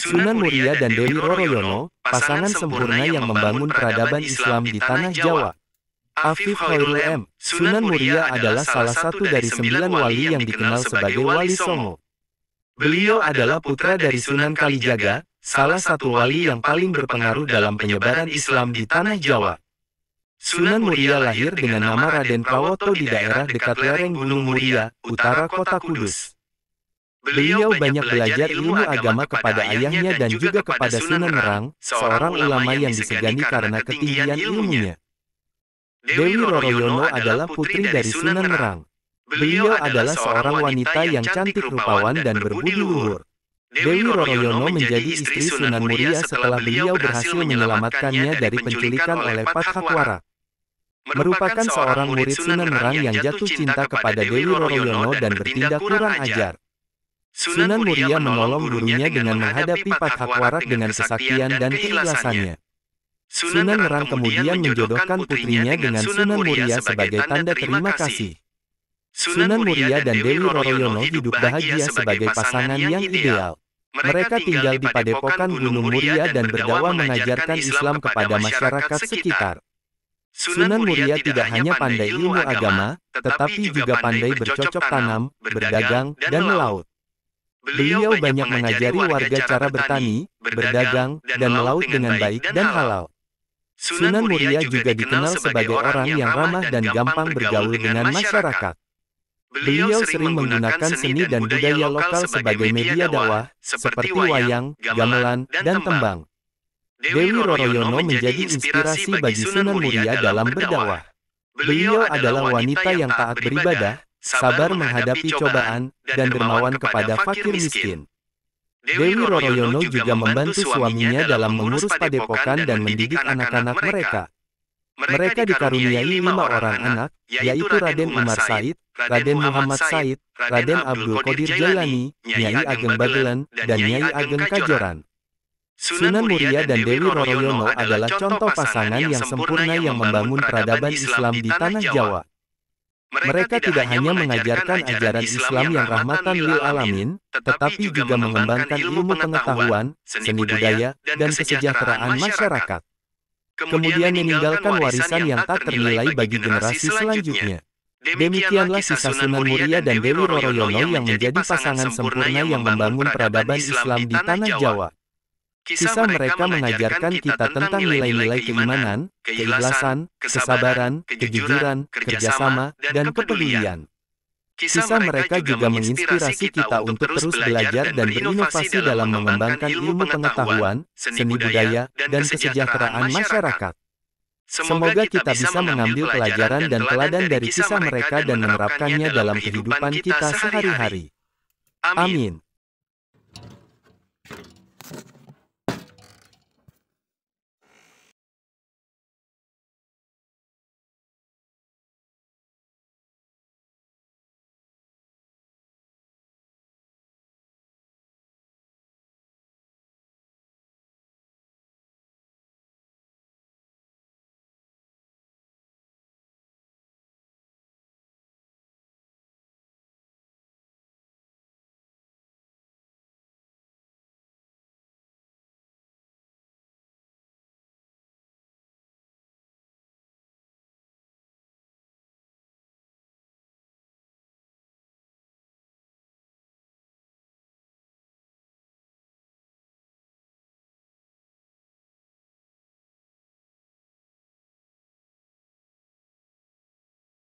Sunan Muria dan Dewi Roroyono, pasangan sempurna yang membangun peradaban Islam di Tanah Jawa. Afif Khairul M. Sunan Muria adalah salah satu dari 9 wali yang dikenal sebagai Wali Songo. Beliau adalah putra dari Sunan Kalijaga, salah satu wali yang paling berpengaruh dalam penyebaran Islam di Tanah Jawa. Sunan Muria lahir dengan nama Raden Prawoto di daerah dekat lereng Gunung Muria, utara kota Kudus. Beliau banyak belajar ilmu agama kepada ayahnya dan juga kepada Sunan Nerang, seorang ulama yang disegani karena ketinggian ilmunya. Dewi Roroyono adalah putri dari Sunan Nerang. Beliau adalah seorang wanita yang cantik rupawan dan berbudi luhur. Dewi Roroyono menjadi istri Sunan Muria setelah beliau berhasil menyelamatkannya dari penculikan oleh Pathakwara. Merupakan seorang murid Sunan Nerang yang jatuh cinta kepada Dewi Roroyono dan bertindak kurang ajar. Sunan Muria menolong gurunya dengan menghadapi Pathakwara dengan kesaktian dan keikhlasannya. Sunan Nerang kemudian menjodohkan putrinya dengan Sunan Muria sebagai tanda terima kasih. Sunan Muria dan Dewi Roroyono hidup bahagia sebagai pasangan yang ideal. Mereka tinggal di Padepokan Gunung Muria dan berdakwah mengajarkan Islam kepada masyarakat sekitar. Sunan Muria tidak hanya pandai ilmu agama, tetapi juga pandai bercocok tanam, berdagang, dan melaut. Beliau banyak mengajari warga cara bertani, berdagang, dan melaut dengan baik dan halal. Sunan Muria juga dikenal sebagai orang yang ramah dan gampang bergaul dengan masyarakat. Beliau sering menggunakan seni dan budaya lokal sebagai media dakwah, seperti wayang, gamelan, dan tembang. Dewi Roroyono menjadi inspirasi bagi Sunan Muria dalam berdakwah. Beliau adalah wanita yang taat beribadah, sabar menghadapi cobaan, dan dermawan kepada fakir miskin. Dewi Roroyono juga membantu suaminya dalam mengurus padepokan dan mendidik anak-anak mereka. Mereka dikaruniai 5 orang anak, yaitu Raden Umar Said, Raden Muhammad Said, Raden Abdul Qadir Jailani, Nyai Ageng Bagelen, dan Nyai Ageng Kajoran. Sunan Muria dan Dewi Roroyono adalah contoh pasangan yang sempurna yang membangun peradaban Islam di Tanah Jawa. Mereka tidak hanya mengajarkan ajaran Islam yang rahmatan lil alamin, tetapi juga mengembangkan ilmu pengetahuan, seni budaya, dan kesejahteraan masyarakat. Kemudian meninggalkan warisan yang tak ternilai bagi generasi selanjutnya. Demikianlah kisah Sunan Muria dan Dewi Roroyono yang menjadi pasangan sempurna yang membangun peradaban Islam di Tanah Jawa. Kisah mereka mengajarkan kita tentang nilai-nilai keimanan, keikhlasan, kesabaran, kejujuran, kerjasama, dan kepedulian. Kisah mereka juga menginspirasi kita untuk terus belajar dan berinovasi dalam mengembangkan ilmu pengetahuan, seni budaya, dan kesejahteraan masyarakat. Semoga kita bisa mengambil pelajaran dan teladan dari kisah mereka dan menerapkannya dalam kehidupan kita sehari-hari. Amin.